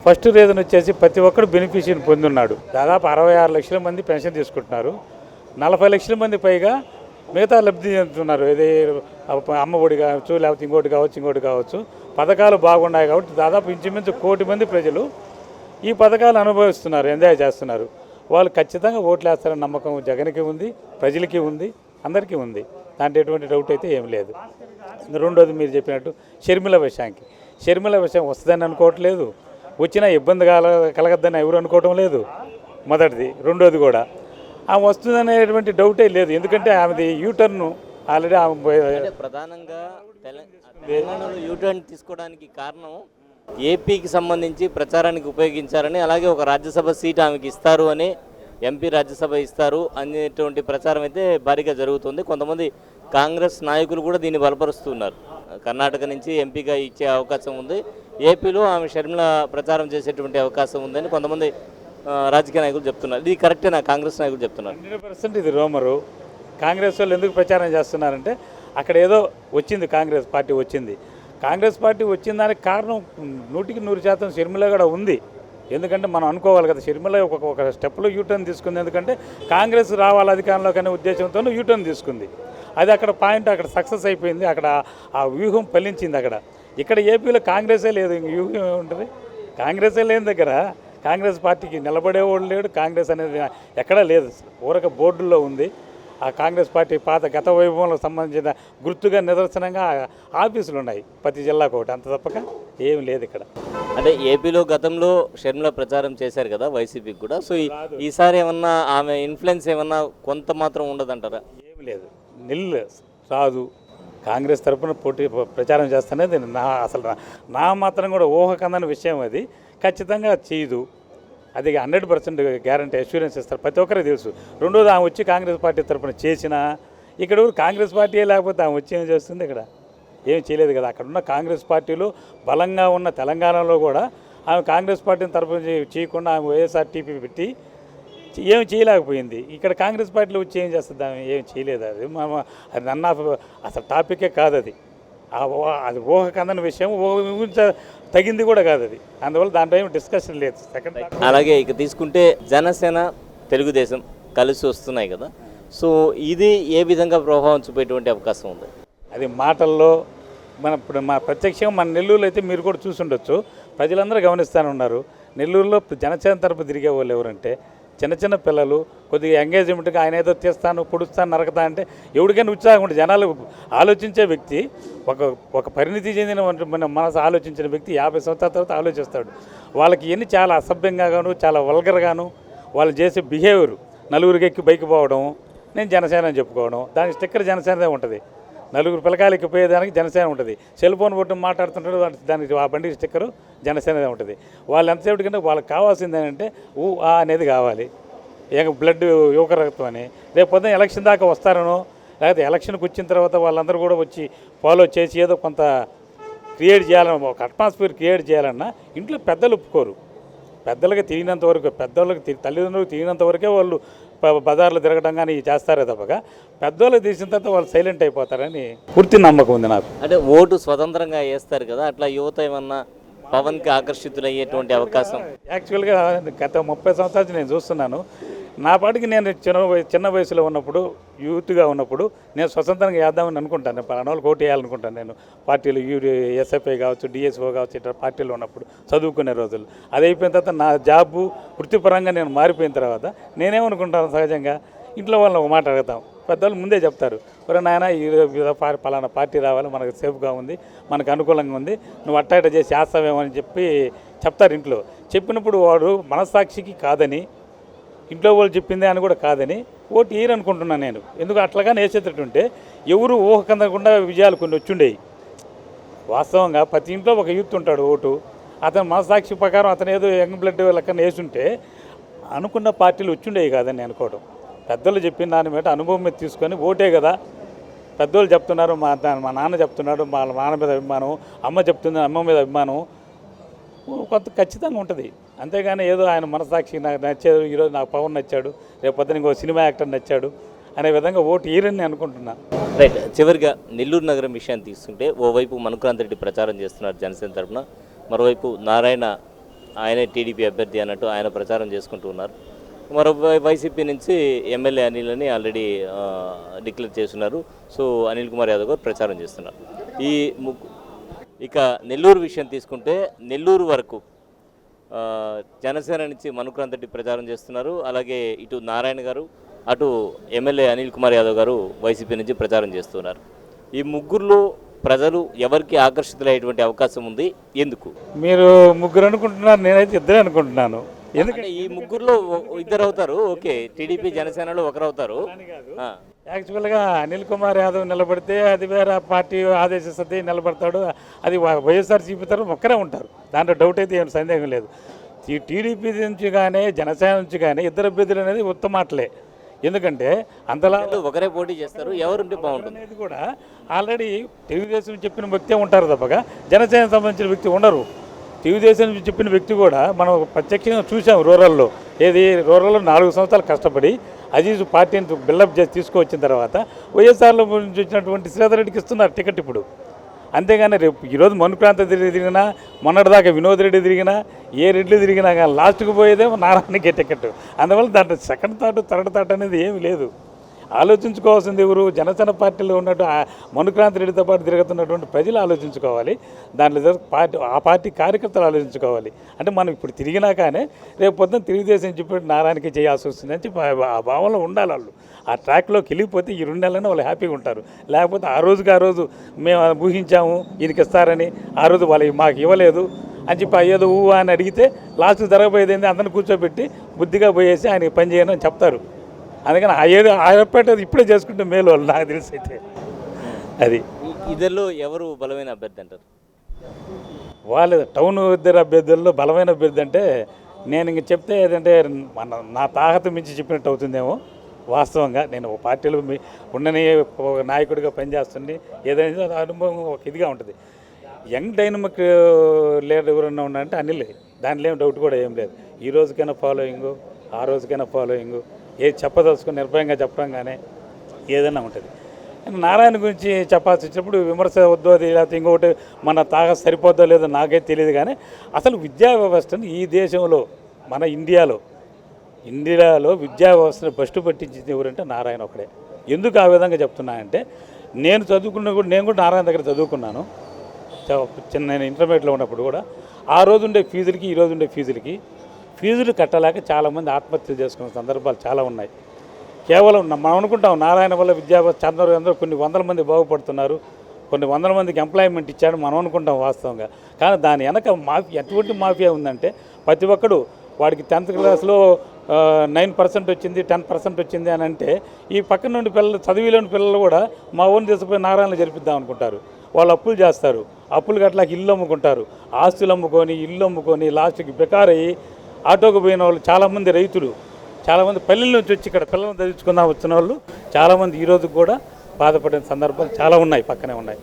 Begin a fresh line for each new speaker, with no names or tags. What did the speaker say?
First reason వచ్చేసి ప్రతి ఒక్కరు బెనిఫిషియరీ పొందున్నాడు. దాదాపు 66 లక్షల మంది పెన్షన్ తీసుకుంటున్నారు. 40 లక్షల మంది పైగా మిగతా లబ్ధి చెందుతున్నారు. ఇది అమ్మ ఒడి కావచ్చు, లేకపోతే ఇంకోటి కావచ్చు. పథకాలు బాగున్నాయి కాబట్టి దాదాపు ఇంచుమించు 1 కోటి మంది ప్రజలు ఈ పథకాలు అనుభవిస్తున్నారు, ఎంజాయ్ చేస్తున్నారు. వాళ్ళు ఖచ్చితంగా ఓట్లు వేస్తారని నమ్మకం జగన్కి ఉంది, ప్రజలకి ఉంది, అందరికీ ఉంది. దాంట్లో ఎటువంటి డౌట్ అయితే ఏం లేదు. రెండోది మీరు చెప్పినట్టు షర్మిల విషయం వస్తుందని అనుకోవట్లేదు, వచ్చినా ఇబ్బంది కలగద్దని ఎవరు అనుకోవటం లేదు. మొదటిది. రెండోది కూడా ఆమె వస్తుందనేటువంటి డౌటే లేదు. ఎందుకంటే ఆమెది యూటర్న్ ఆల్రెడీ
ప్రధానంగా తెలంగాణలో యూటర్న్ తీసుకోవడానికి కారణం ఏపీకి సంబంధించి ప్రచారానికి ఉపయోగించారని, అలాగే ఒక రాజ్యసభ సీట్ ఆమెకి ఇస్తారు అని, ఎంపీ రాజ్యసభ ఇస్తారు అనేటువంటి ప్రచారం అయితే భారీగా జరుగుతుంది. కొంతమంది కాంగ్రెస్ నాయకులు కూడా దీన్ని బలపరుస్తున్నారు. కర్ణాటక నుంచి ఎంపీగా ఇచ్చే అవకాశం ఉంది, ఏపీలో ఆమె షర్మిల ప్రచారం చేసేటువంటి అవకాశం ఉందని కొంతమంది రాజకీయ నాయకులు చెప్తున్నారు. ఇది కరెక్టేనా? కాంగ్రెస్ నాయకులు చెప్తున్నారు
100% ఇది రోమరు. కాంగ్రెస్ వాళ్ళు ఎందుకు ప్రచారం చేస్తున్నారంటే అక్కడ ఏదో వచ్చింది, కాంగ్రెస్ పార్టీ వచ్చిన దానికి కారణం 100% షర్మిల కూడా ఉంది. ఎందుకంటే మనం అనుకోవాలి కదా, షర్మిల ఒక స్టెప్లో యూటర్న్ తీసుకుంది. ఎందుకంటే కాంగ్రెస్ రావాలి అధికారంలోకి అనే ఉద్దేశంతో యూటర్న్ తీసుకుంది. అది అక్కడ పాయింట్, అక్కడ సక్సెస్ అయిపోయింది. అక్కడ ఆ వ్యూహం ఫలించింది. ఇక్కడ ఏపీలో కాంగ్రెసే లేదు, ఇంక వ్యూహం ఏముంటుంది? కాంగ్రెసే లేని దగ్గర కాంగ్రెస్ పార్టీకి నిలబడేవాడు లేడు. కాంగ్రెస్ అనేది ఎక్కడా లేదు, ఊరక బోర్డుల్లో ఉంది. ఆ కాంగ్రెస్ పార్టీ పాత గత వైభవంలో సంబంధించిన గుర్తుగా నిదర్శనంగా ఆఫీసులు ఉన్నాయి ప్రతి జిల్లాకు ఒకటి, అంత తప్పక ఏం లేదు ఇక్కడ.
అంటే ఏపీలో గతంలో షర్మిల ప్రచారం చేశారు కదా వైసీపీకి కూడా, సో ఈసారి ఏమన్నా ఆమె ఇన్ఫ్లుయెన్స్ ఏమన్నా కొంత మాత్రం ఉండదంటారా?
ఏమి లేదు, రాదు. కాంగ్రెస్ తరఫున ప్రచారం చేస్తున్నది నా మాత్రం కూడా ఊహకందని విషయం. అది ఖచ్చితంగా చేయదు. అది 100% గ్యారంటీ, అష్యూరెన్స్ ఇస్తారు, ప్రతి ఒక్కరికి తెలుసు. రెండోది, ఆమె వచ్చి కాంగ్రెస్ పార్టీ తరఫున చేసినా ఇక్కడ కాంగ్రెస్ పార్టీ లేకపోతే ఆమె వచ్చి ఏం చేస్తుంది? ఇక్కడ ఏం చేయలేదు కదా. అక్కడ ఉన్న కాంగ్రెస్ పార్టీలో బలంగా ఉన్న తెలంగాణలో కూడా ఆమె కాంగ్రెస్ పార్టీని తరఫున చేయకుండా ఆమె వైఎస్ఆర్టీపీ పెట్టి ఏమి చేయలేకపోయింది. ఇక్కడ కాంగ్రెస్ పార్టీలో వచ్చి ఏం చేస్తుంది? ఆమె ఏం చేయలేదు. అది అసలు టాపికే కాదు అది. అది ఊహకందని విషయం, తగింది కూడా కాదు అది. అందువల్ల దాంట్లో ఏమి డిస్కషన్ లేదు.
అలాగే ఇక తీసుకుంటే జనసేన తెలుగుదేశం కలిసి వస్తున్నాయి కదా, సో ఇది ఏ విధంగా ప్రభావం చూపేటువంటి అవకాశం ఉంది?
అది మాటల్లో ఇప్పుడు మా ప్రత్యక్షంగా మన నెల్లూరులో అయితే మీరు కూడా చూసుండొచ్చు, ప్రజలందరూ గమనిస్తూనే ఉన్నారు. నెల్లూరులో జనసేన తరపు తిరిగే వాళ్ళు ఎవరంటే చిన్న పిల్లలు, కొద్దిగా ఎంగేజ్మెంట్గా ఆయన ఏదో తీస్తాను, పొడుస్తాను, నరకతా అంటే ఎవరికైనా ఉత్సాహం ఉంటుంది. జనాలు ఆలోచించే వ్యక్తి, ఒక పరిణితి చెందిన మన మనసు ఆలోచించిన వ్యక్తి 50 సంవత్సరాల తర్వాత ఆలోచిస్తాడు. వాళ్ళకి ఇవన్నీ చాలా అసభ్యంగాను, చాలా వల్గర్గాను వాళ్ళు చేసే బిహేవియర్, నలుగురికి ఎక్కి బైక్ పోవడం, నేను జనసేన అని చెప్పుకోవడం, దానికి స్టిక్కర్ జనసేనదే ఉంటుంది. నలుగురు పిల్లకాయలు ఎక్కిపోయేదానికి జనసేన ఉంటుంది. సెల్ ఫోన్ కొట్టి మాట్లాడుతుంటాడు, దానికి ఆ బండికి స్టిక్కరు జనసేనదే ఉంటుంది. వాళ్ళు ఎంతసేపటి కంటే వాళ్ళకి కావాల్సింది ఏంటంటే అనేది కావాలి, బ్లడ్ యువక రక్తం అని. రేపు పొద్దున ఎలక్షన్ దాకా వస్తారనో, లేకపోతే ఎలక్షన్కి వచ్చిన తర్వాత వాళ్ళందరూ కూడా వచ్చి ఫాలో చేసి ఏదో కొంత క్రియేట్ చేయాలన్న, ఒక అట్మాస్ఫియర్ క్రియేట్ చేయాలన్నా ఇంట్లో పెద్దలు ఒప్పుకోరు. పెద్దలకి తిరిగినంత వరకు, తల్లిదండ్రులకు తిరిగినంత వరకే వాళ్ళు బజార్లో తిరగడం కానీ చేస్తారే తప్పగా, పెద్దోళ్ళకి తీసిన తర్వాత వాళ్ళు సైలెంట్ అయిపోతారని పూర్తి నమ్మకం ఉంది నాకు.
అంటే ఓటు స్వతంత్రంగా వేస్తారు కదా, అట్లా యువత ఏమన్నా పవన్కి ఆకర్షితులయ్యేటువంటి అవకాశం?
యాక్చువల్గా గత 30 సంవత్సరాలు నేను చూస్తున్నాను. నా పాటికి నేను చిన్న వయసులో ఉన్నప్పుడు, యూత్గా ఉన్నప్పుడు నేను స్వతంత్రంగా వేద్దామని అనుకుంటాను. పలానా వాళ్ళకి ఓటు వేయాలనుకుంటాను నేను. పార్టీలు ఎస్ఎఫ్ఐ కావచ్చు, డిఎస్ఓ కావచ్చు, ఇట్లా పార్టీలో ఉన్నప్పుడు చదువుకునే రోజులు. అది అయిపోయిన తర్వాత నా జాబు వృత్తిపరంగా నేను మారిపోయిన తర్వాత నేనేమనుకుంటాను, సహజంగా ఇంట్లో వాళ్ళని ఒక మాట అడుగుతాం. పెద్దవాళ్ళు ముందే చెప్తారు, ఒరే నాయన పలానా పార్టీ రావాలి, మనకు సేఫ్గా ఉంది, మనకు అనుకూలంగా ఉంది, నువ్వు అట్ట చేసి చేస్తావేమో అని చెప్తారు ఇంట్లో. చెప్పినప్పుడు వాడు మనస్సాక్షికి కాదని, ఇంట్లో వాళ్ళు చెప్పిందే అని కూడా కాదని ఓటు వేయరనుకుంటున్నాను నేను. ఎందుకు అట్లాగానే వేసేటట్టుంటే ఎవరు ఊహకందకుండా విజయాలు కొన్ని వచ్చుండేవి. వాస్తవంగా ప్రతి ఇంట్లో ఒక యూత్ ఉంటాడు, ఓటు అతను మనసాక్షి ప్రకారం అతను ఏదో యంగ్ బ్లడ్ లెక్కన వేసుంటే అనుకున్న పార్టీలు వచ్చుండేవి కాదని అనుకోవడం. పెద్దలు చెప్పిన దాని మీద అనుభవం మీద తీసుకొని ఓటే కదా, పెద్దోళ్ళు చెప్తున్నారు, మా నాన్న చెప్తున్నాడు, మా నాన్న మీద అభిమానం, అమ్మ చెప్తుంది, అమ్మ మీద అభిమానం కొంత ఖచ్చితంగా ఉంటుంది. అంతేగాని ఏదో ఆయన మనసాక్షి నాకు నచ్చేది, ఈరోజు నాకు పవన్ నచ్చాడు, రేపు పొద్దున ఇంకో సినిమా యాక్టర్ నచ్చాడు అనే విధంగా ఓటు ఈరని అనుకుంటున్నా.
రైట్. చివరిగా నెల్లూరు నగరం విషయాన్ని తీసుకుంటే, ఓవైపు మనుక్రాంత్ రెడ్డి ప్రచారం చేస్తున్నారు జనసేన తరఫున, మరోవైపు నారాయణ ఆయనే టీడీపీ అభ్యర్థి అన్నట్టు ఆయన ప్రచారం చేసుకుంటూ ఉన్నారు. మరో వైసీపీ నుంచి ఎమ్మెల్యే అనిల్ అని ఆల్రెడీ డిక్లేర్ చేస్తున్నారు. సో అనిల్ కుమార్ యాదవ్ గారు ప్రచారం చేస్తున్నారు. ఈ ఇక నెల్లూరు విషయం తీసుకుంటే నెల్లూరు వరకు జనసేన నుంచి మనుక్రాంత్ రెడ్డి ప్రచారం చేస్తున్నారు. అలాగే ఇటు నారాయణ గారు, అటు ఎమ్మెల్యే అనిల్ కుమార్ యాదవ్ గారు వైసీపీ నుంచి ప్రచారం చేస్తున్నారు. ఈ ముగ్గురులో ప్రజలు ఎవరికి ఆకర్షితులయ్యేటువంటి అవకాశం ఉంది? ఎందుకు?
మీరు ముగ్గురు అనుకుంటున్నారు, నేనైతే ఇద్దరే అనుకుంటున్నాను.
ఎందుకంటే ఈ ముగ్గురులో ఇద్దరు అవుతారు. ఓకే, టీడీపీ జనసేనలో ఒకరు అవుతారు.
యాక్చువల్గా అనిల్ కుమార్ యాదవ్ నిలబడితే అది వేరే పార్టీ ఆదేశిస్తుంది, నిలబడతాడు. అది వైఎస్ఆర్సీపీ తరఫున ఒక్కరే ఉంటారు, దాంట్లో డౌట్ అయితే ఏం సందేహం లేదు. ఈ టీడీపీ నుంచి కానీ జనసేన నుంచి కానీ ఇద్దరు అభ్యర్థులు అనేది ఉత్తమాటలే. ఎందుకంటే అంతలా
ఒకరే పోటీ చేస్తారు, ఎవరుంటే బాగుంటుంది
అనేది కూడా ఆల్రెడీ తెలుగుదేశం చెప్పిన వ్యక్తే ఉంటారు తప్పగా జనసేన సంబంధించిన వ్యక్తి ఉండరు. తెలుగుదేశం చెప్పిన వ్యక్తి కూడా మనం ప్రత్యక్షంగా చూసాం రూరల్లో. రూరల్లో 4 సంవత్సరాలు కష్టపడి అజీజ్ పార్టీని బిల్డప్ చేసి తీసుకువచ్చిన తర్వాత వైఎస్ఆర్లో నుంచి వచ్చినటువంటి శ్రీధర్ రెడ్డికి ఇస్తున్నారు టికెట్ ఇప్పుడు. అంతేగాని రేపు ఈరోజు మనుక్రాంత తిరిగినా, మొన్నటిదాకా వినోద్ రెడ్డి తిరిగినా, ఏ రెడ్లు తిరిగినా కానీ లాస్ట్కి పోయేదేమో నారాయణకే టికెట్. అందువల్ల దాంట్లో సెకండ్ థాట్ థర్డ్ థాట్ అనేది ఏమీ లేదు. ఆలోచించుకోవాల్సింది ఎవరు? జనసేన పార్టీలో ఉన్నట్టు మనుక్రాంత్ రెడ్డితో పాటు తిరుగుతున్నటువంటి ప్రజలు ఆలోచించుకోవాలి. దాంట్లో ఆ పార్టీ కార్యకర్తలు ఆలోచించుకోవాలి. అంటే మనం ఇప్పుడు తిరిగినా కానీ రేపు పొద్దున్న తెలుగుదేశం చెప్పి నారాయణకి చేయాల్సి వస్తుంది అని చెప్పి ఆ భావంలో ఉండాలి. వాళ్ళు ఆ ట్రాక్లోకి వెళ్ళిపోతే ఈ 2 నెలలైనా వాళ్ళు హ్యాపీగా ఉంటారు. లేకపోతే ఆ రోజు మేము ఊహించాము ఈయనకి ఇస్తారని, ఆ రోజు వాళ్ళు మాకు ఇవ్వలేదు అని చెప్పి ఏదో అని అడిగితే లాస్ట్ జరగబోయేది ఏంటి, అందరిని కూర్చోబెట్టి బుద్ధిగా పోయేసి ఆయనకి పని చేయను అని చెప్తారు. అందుకని ఆ ఏర్పాటు ఇప్పుడే చేసుకుంటే మేలు వాళ్ళు, నాకు తెలిసి అయితే. అది
ఇద్దరిలో ఎవరు బలమైన అభ్యర్థి అంటారు?
వాళ్ళు టౌన్ ఇద్దరు అభ్యర్థుల్లో బలమైన అభ్యర్థి అంటే నేను ఇంక చెప్తే ఏదంటే నా తాహత మించి చెప్పినట్టు అవుతుందేమో. వాస్తవంగా నేను ఒక పార్టీలో ఉండని ఒక నాయకుడిగా పనిచేస్తుంది, ఏదైనా అనుభవం ఒక ఇదిగా ఉంటుంది. యంగ్ డైనమిక్ లీడర్ ఎవరన్నా ఉన్నారంటే అనిల్, దాంట్లో ఏం డౌట్ కూడా ఏం లేదు. ఈ రోజుకైనా ఫాలోయింగు, ఆ రోజుకైనా ఫాలోయింగు, ఏది చెప్పదలుచుకుని నిర్భయంగా చెప్పడం కానీ ఏదైనా ఉంటుంది. నారాయణ గురించి చెప్పాల్సి వచ్చినప్పుడు విమర్శ వద్దో లేకపోతే ఇంకొకటి మన తాగ సరిపోద్దో లేదో నాకైతే తెలియదు. కానీ అసలు విద్యా వ్యవస్థను ఈ దేశంలో మన ఇండియాలో విద్యా వ్యవస్థను బస్టు పట్టించింది ఎవరంటే నారాయణ ఒకడే. ఎందుకు ఆ విధంగా చెప్తున్నానంటే నేను కూడా నారాయణ దగ్గర చదువుకున్నాను. నేను ఇంటర్మీడియట్లో ఉన్నప్పుడు కూడా ఆ రోజు ఉండే ఫీజులకి ఈ రోజు ఉండే ఫీజులు కట్టలేక చాలామంది ఆత్మహత్యలు చేసుకున్న సందర్భాలు చాలా ఉన్నాయి. కేవలం మనం అనుకుంటాం నారాయణ వల్ల విద్యాభ్యాస అందరూ కొన్ని వందల మంది బాగుపడుతున్నారు, కొన్ని వందల మందికి ఎంప్లాయ్మెంట్ ఇచ్చాడు మనం అనుకుంటాం వాస్తవంగా. కానీ దాని వెనక ఎటువంటి మాఫియా ఉందంటే ప్రతి ఒక్కడు వాడికి 10th క్లాస్లో 9% వచ్చింది, 10% వచ్చింది అని అంటే ఈ పక్కన నుండి చదివిలోని పిల్లలు కూడా మా ఊరిని తీసుకుపోయి నారాయణలో జరిపిద్దాం అనుకుంటారు. వాళ్ళు అప్పులు చేస్తారు, అప్పులు గట్లకి ఇల్లు అమ్ముకుంటారు, ఆస్తులు అమ్ముకొని ఇల్లు అమ్ముకొని లాస్ట్కి బెకారయ్యి ఆటోకు పోయిన వాళ్ళు చాలామంది రైతులు, చాలామంది పల్లెల నుంచి వచ్చి ఇక్కడ పిల్లలను చదివించుకుందాం వచ్చిన వాళ్ళు చాలామంది ఈరోజు కూడా బాధపడిన సందర్భాలు చాలా ఉన్నాయి, పక్కనే ఉన్నాయి.